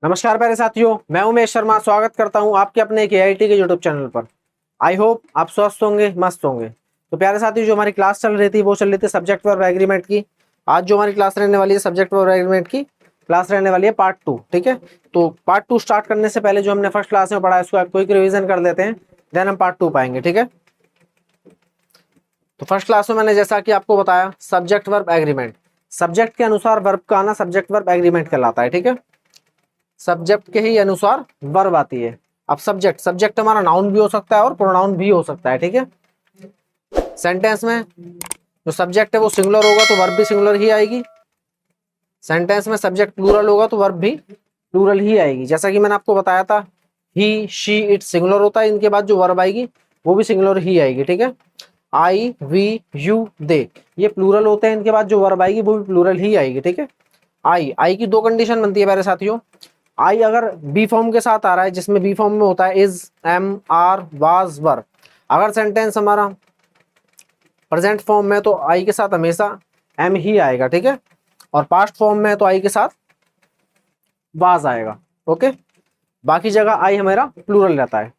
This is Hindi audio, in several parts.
नमस्कार प्यारे साथियों, मैं उमेश शर्मा स्वागत करता हूं आपके अपने एक एआईटी के यूट्यूब चैनल पर। आई होप आप स्वस्थ होंगे, मस्त होंगे। तो प्यारे साथियों, जो हमारी क्लास चल रही थी वो चल रही थी सब्जेक्ट वर्ब एग्रीमेंट की। आज जो हमारी क्लास रहने वाली है सब्जेक्ट वर्ब एग्रीमेंट की क्लास रहने वाली है पार्ट 2। ठीक है, तो पार्ट 2 स्टार्ट करने से पहले जो हमने फर्स्ट क्लास में पढ़ा है उसको क्विक रिवीजन कर लेते हैं, देन हम पार्ट 2 पाएंगे। ठीक है, तो फर्स्ट क्लास में मैंने जैसा कि आपको बताया सब्जेक्ट वर्ब एग्रीमेंट, सब्जेक्ट के अनुसार वर्ब का आना सब्जेक्ट वर्ब एग्रीमेंट कहलाता है। ठीक है, सब्जेक्ट के ही अनुसार वर्ब आती है। अब सब्जेक्ट सब्जेक्ट हमारा नाउन भी हो सकता है और प्रोनाउन भी हो सकता है। ठीक है, सेंटेंस में जो सब्जेक्ट है वो सिंगुलर होगा तो वर्ब भी सिंगुलर ही आएगी। सेंटेंस में सब्जेक्ट प्लूरल होगा तो वर्ब भी प्लूरल ही आएगी। जैसा कि मैंने आपको बताया था ही, शी, इट सिंगुलर होता है, इनके बाद जो वर्ब आएगी वो भी सिंगुलर ही आएगी। ठीक है, आई, वी, यू, दे ये प्लूरल होते हैं, इनके बाद जो वर्ब आएगी वो भी प्लूरल ही आएगी। ठीक है, आई की दो कंडीशन बनती है मेरे साथियों। आई अगर बी फॉर्म के साथ आ रहा है, जिसमें बी फॉर्म में होता है इज, एम, आर, वाज, वर। अगर सेंटेंस हमारा प्रेजेंट फॉर्म में तो आई के साथ हमेशा एम ही आएगा। ठीक है, और पास्ट फॉर्म में तो आई के साथ वाज आएगा। ओके, बाकी जगह आई हमारा प्लूरल रहता है।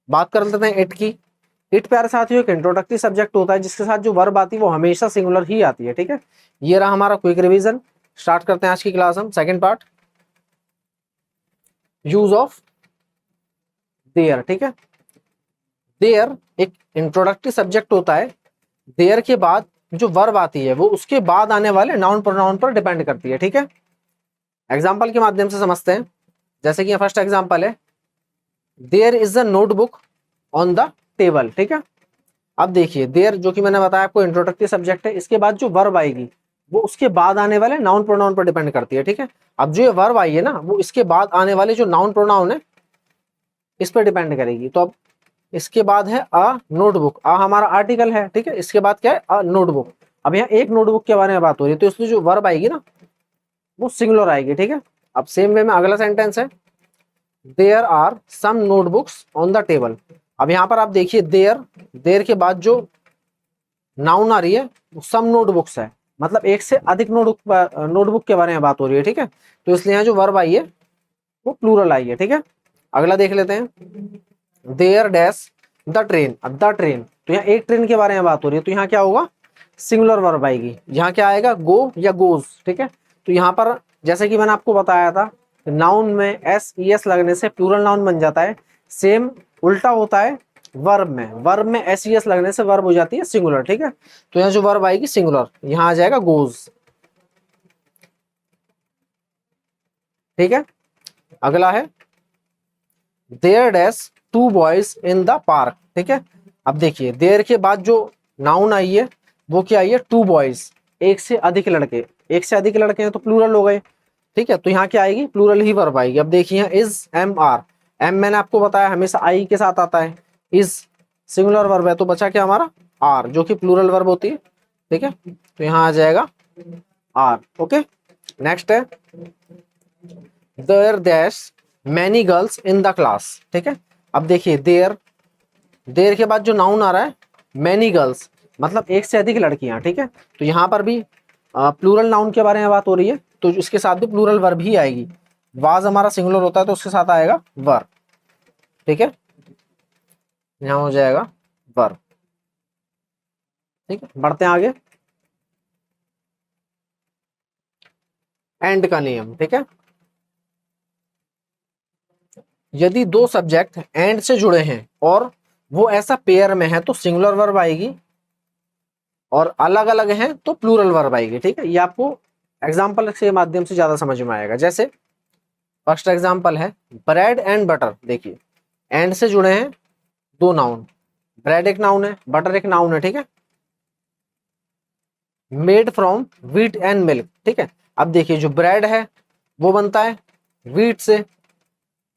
बात कर लेते हैं इट की। इट प्यारे साथियों एक इंट्रोडक्टरी सब्जेक्ट होता है जिसके साथ जो वर्ब आती है वो हमेशा सिंगुलर ही आती है। ठीक है, ये रहा हमारा क्विक रिवीजन। स्टार्ट करते हैं आज की क्लास हम second part, use of their. ठीक है, देयर एक इंट्रोडक्टरी सब्जेक्ट होता है। देयर के बाद जो वर्ब आती है वो उसके बाद आने वाले नाउन प्रोनाउन पर डिपेंड करती है। ठीक है, एग्जाम्पल के माध्यम से समझते हैं। जैसे कि फर्स्ट एग्जाम्पल है, there is a notebook on the table. ठीक है, अब देखिए देयर जो कि मैंने बताया आपको इंट्रोडक्टरी सब्जेक्ट है, इसके बाद जो वर्ब आएगी वो उसके बाद आने वाले नाउन प्रोनाउन पर डिपेंड करती है। ठीक है, अब जो ये वर्ब आई है ना वो इसके बाद आने वाले जो नाउन प्रोनाउन है इस पर डिपेंड करेगी। तो अब इसके बाद है अ नोटबुक, अ हमारा आर्टिकल है। ठीक है, इसके बाद क्या है अ नोटबुक। अब यहाँ एक नोटबुक के बारे में बात हो रही है तो इसमें जो वर्ब आएगी ना वो सिंगुलर आएगी। ठीक है, अब सेम वे में अगला सेंटेंस है, there are some notebooks on the table. अब यहाँ पर आप देखिए देयर, देयर के बाद जो नाउन आ रही है वो सम नोटबुक्स है, मतलब एक से अधिक नोटबुक के बारे में बात हो रही है। ठीक है, तो इसलिए यहाँ जो वर्ब आई है वो प्लूरल आई है। ठीक है, अगला देख लेते हैं, देयर डैश द ट्रेन। अब द ट्रेन तो यहाँ एक ट्रेन के बारे में बात हो रही है तो यहाँ क्या होगा सिंगुलर वर्ब आएगी। यहाँ क्या आएगा गो या गोज। ठीक है, तो यहाँ पर जैसे कि मैंने आपको बताया था नाउन में एस ई एस लगने से प्लूरल नाउन बन जाता है। सेम उल्टा होता है वर्ब में, वर्ब में एस ई एस लगने से वर्ब हो जाती है सिंगुलर। ठीक है, तो यहाँ जो वर्ब आएगी सिंगुलर, यहाँ आ जाएगा गोज। ठीक है, अगला है there dash two boys in the park. ठीक है, अब देखिए देयर के बाद जो नाउन आई है वो क्या आई है टू बॉयज, एक से अधिक लड़के। एक से अधिक लड़के हैं तो प्लूरल हो गए। ठीक है, तो यहाँ क्या आएगी प्लूरल ही वर्ब आएगी। अब देखिए इज, एम, आर। एम मैंने आपको बताया हमेशा आई के साथ आता है, इज सिंगुलर वर्ब है तो बचा क्या हमारा आर जो कि प्लूरल वर्ब होती है। ठीक है, तो यहाँ आ जाएगा आर। ओके, नेक्स्ट है there dash many girls in the class. ठीक है, अब देखिए देयर, देयर के बाद जो नाउन आ रहा है मैनी गर्ल्स मतलब एक से अधिक लड़कियां। ठीक है, तो यहाँ पर भी प्लूरल नाउन के बारे में बात हो रही है तो इसके साथ भी प्लूरल वर्ब ही आएगी। वाज हमारा सिंगुलर होता है तो उसके साथ आएगा वर्ब। ठीक है, यहाँ हो जाएगा वर्ब। ठीक है, बढ़ते हैं आगे, एंड का नियम। ठीक है, यदि दो सब्जेक्ट एंड से जुड़े हैं और वो ऐसा पेयर में है तो सिंगुलर वर्ब आएगी, और अलग अलग हैं तो प्लूरल वर्ब आएगी। ठीक है, ये आपको एग्जाम्पल के माध्यम से ज्यादा समझ में आएगा। जैसे फर्स्ट एग्जाम्पल है ब्रेड एंड बटर। देखिए एंड से जुड़े हैं दो नाउन, ब्रेड एक नाउन है, बटर एक नाउन है। ठीक है, made from wheat and milk. ठीक है, अब देखिए जो ब्रेड है वो बनता है व्हीट से,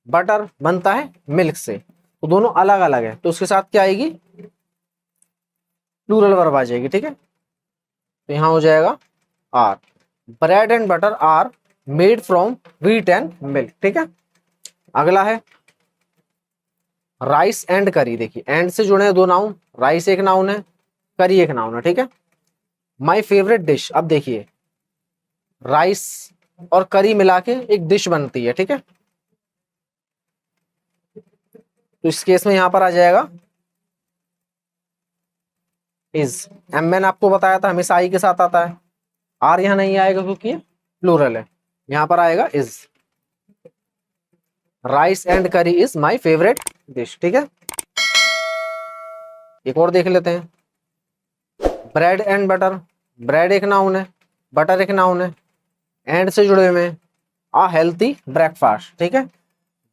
बटर बनता है मिल्क से, तो दोनों अलग अलग है तो उसके साथ क्या आएगी प्लूरल वर्ब आ जाएगी। ठीक है, तो यहां हो जाएगा are, bread and butter are made from wheat and milk. ठीक है, अगला है राइस एंड करी। देखिए एंड से जुड़े हैं दो नाउन, राइस एक नाउन है, करी एक नाउन है। ठीक है, माय फेवरेट डिश। अब देखिए राइस और करी मिला के एक डिश बनती है, ठीक है। तो इस केस में यहां पर आ जाएगा इज। एम मैंने आपको बताया था हमेशा आई के साथ आता है, आर यहां नहीं आएगा क्योंकि प्लूरल है, यहां पर आएगा इज। राइस एंड करी इज माई फेवरेट डिश, ठीक है। एक और देख लेते हैं, ब्रेड एंड बटर। ब्रेड एक नाउन है, बटर एक नाउन है, एंड से जुड़े हुए हैं अ हेल्थी ब्रेकफास्ट, ठीक है।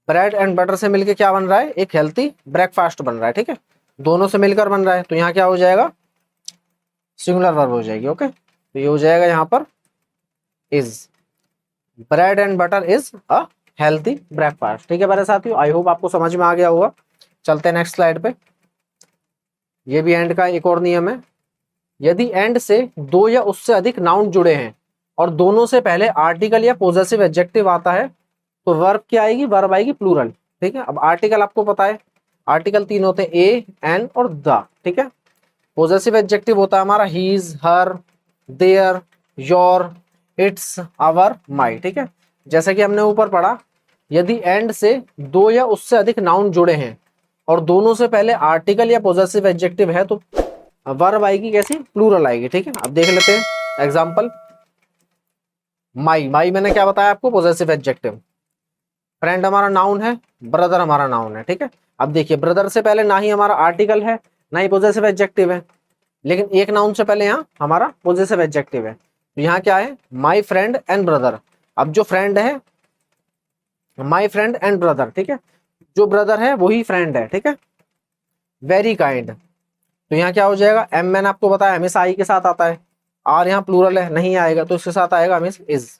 ब्रेड एंड बटर से मिलके क्या बन रहा है, एक हेल्थी ब्रेकफास्ट बन रहा है, ठीक है। दोनों से मिलकर बन रहा है, तो यहाँ क्या हो जाएगा, सिंगुलर वर्ब हो जाएगी, ओके। तो ये हो जाएगा यहाँ पर is. Bread and butter is a healthy breakfast, ठीक है मेरे साथियों। आई होप आपको समझ में आ गया होगा। चलते हैं नेक्स्ट स्लाइड पे। ये भी एंड का एक और नियम है, यदि एंड से दो या उससे अधिक नाउन जुड़े हैं और दोनों से पहले आर्टिकल या पॉजेसिव एडजेक्टिव आता है तो वर्ब क्या आएगी, वर्ब आएगी प्लूरल, ठीक है। अब आर्टिकल आपको पता है, आर्टिकल 3 होते हैं, ए, एन और द, ठीक है। पॉजेसिव एडजेक्टिव होता है हमारा his, her, their, your, its, our, my, ठीक है। जैसा कि हमने ऊपर पढ़ा, यदि एंड से दो या उससे अधिक नाउन जुड़े हैं और दोनों से पहले आर्टिकल या पॉजेसिव एडजेक्टिव है तो वर्ब आएगी कैसी, प्लूरल आएगी, ठीक है। अब देख लेते हैं एग्जांपल। माई, माई मैंने क्या बताया आपको, पॉजेसिव एडजेक्टिव। फ्रेंड हमारा नाउन है, ब्रदर हमारा नाउन है, ठीक है। अब देखिए ब्रदर से पहले ना ही हमारा आर्टिकल है ना ही पॉजेसिव एडजेक्टिव है, लेकिन एक नाउन से पहले यहाँ हमारा पॉजेसिव एडजेक्टिव है। तो यहाँ क्या है, माई फ्रेंड एंड ब्रदर। अब जो फ्रेंड है, माई फ्रेंड एंड ब्रदर, ठीक है। जो ब्रदर है वही फ्रेंड है, ठीक है। वेरी काइंड, तो यहाँ क्या हो जाएगा, एम मैंने आपको बताया हमेशा आई के साथ आता है, आर यहाँ प्लूरल है नहीं आएगा तो इसके साथ आएगा हमेशा is.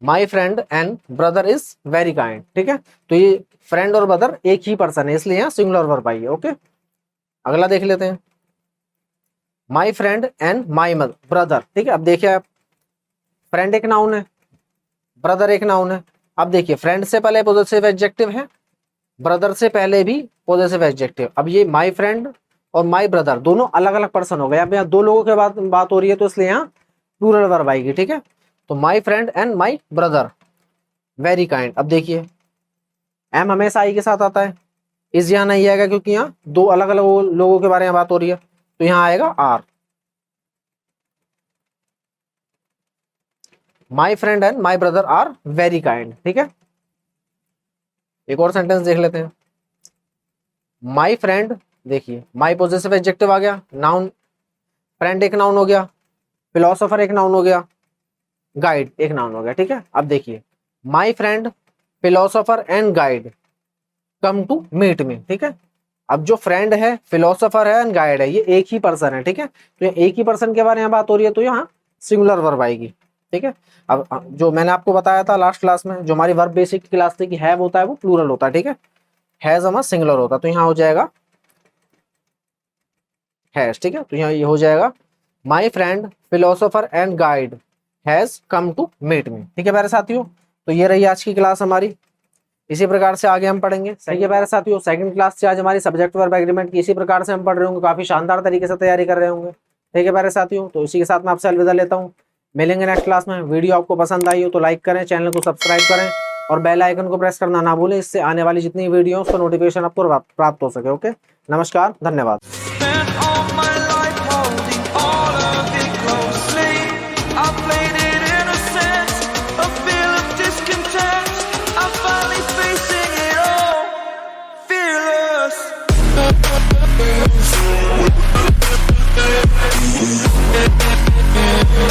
My friend and brother is very kind, ठीक है। तो ये फ्रेंड और ब्रदर एक ही पर्सन है, इसलिए यहाँ सिंगुलर वर्ब आई है, ओके। अगला देख लेते हैं, माई फ्रेंड एंड माई ब्रदर, ठीक है। अब देखिए आप, फ्रेंड एक नाउन है, ब्रदर एक नाउन है। अब देखिए फ्रेंड से पहले पॉजेसिव एडजेक्टिव है, ब्रदर से पहले भी पॉजेसिव एडजेक्टिव। अब ये माई फ्रेंड और माई ब्रदर दोनों अलग अलग पर्सन हो गए, अब यहाँ दो लोगों के बात हो रही है तो इसलिए यहाँ प्लूरल वर्ब आएगी, ठीक है। तो माई friend and my brother very kind. अब देखिए एम हमेशा आई के साथ आता है, इज यहाँ नहीं आएगा क्योंकि यहाँ दो अलग अलग लोगों के बारे में बात हो रही है, तो यहाँ आएगा are. My friend and my brother are very kind, ठीक है। एक और सेंटेंस देख लेते हैं, माई फ्रेंड, देखिए माई पॉजेसिव एडजेक्टिव आ गया, नाउन, फ्रेंड एक नाउन हो गया, फिलोसोफर एक नाउन हो गया, गाइड एक नाउन हो गया, ठीक है। अब देखिए my friend, philosopher and guide come to meet me, ठीक है। अब जो फ्रेंड है, फिलोसोफर है एंड गाइड है, ये एक ही पर्सन है, ठीक है। तो एक ही पर्सन के बारे में बात हो रही है तो यहाँ सिंगुलर वर्ब आएगी, ठीक है। अब जो मैंने आपको बताया था लास्ट क्लास में, जो हमारी वर्ब बेसिक क्लास थी कि हैव होता है वो प्लूरल होता है, ठीक है। हैज हमारा सिंगुलर होता है, तो यहाँ हो जाएगा हैज, ठीक है। तो यहाँ ये हो जाएगा my friend, philosopher and guide has come to meet me, ठीक है प्यारे साथियों। तो ये रही आज की क्लास हमारी, इसी प्रकार से आगे हम पढ़ेंगे, ठीक है प्यारे साथियों। सेकंड क्लास से आज हमारी सब्जेक्ट वर्ब एग्रीमेंट की इसी प्रकार से हम पढ़ रहे होंगे, काफी शानदार तरीके से तैयारी कर रहे होंगे, ठीक है प्यारे साथियों। तो इसी के साथ मैं आपसे अलविदा लेता हूँ, मिलेंगे नेक्स्ट क्लास में। वीडियो आपको पसंद आई हो तो लाइक करें, चैनल को सब्सक्राइब करें और बेल आइकन को प्रेस करना ना भूलें, इससे आने वाली जितनी वीडियो उसका नोटिफिकेशन आपको प्राप्त हो सके, ओके। नमस्कार, धन्यवाद। Fearless.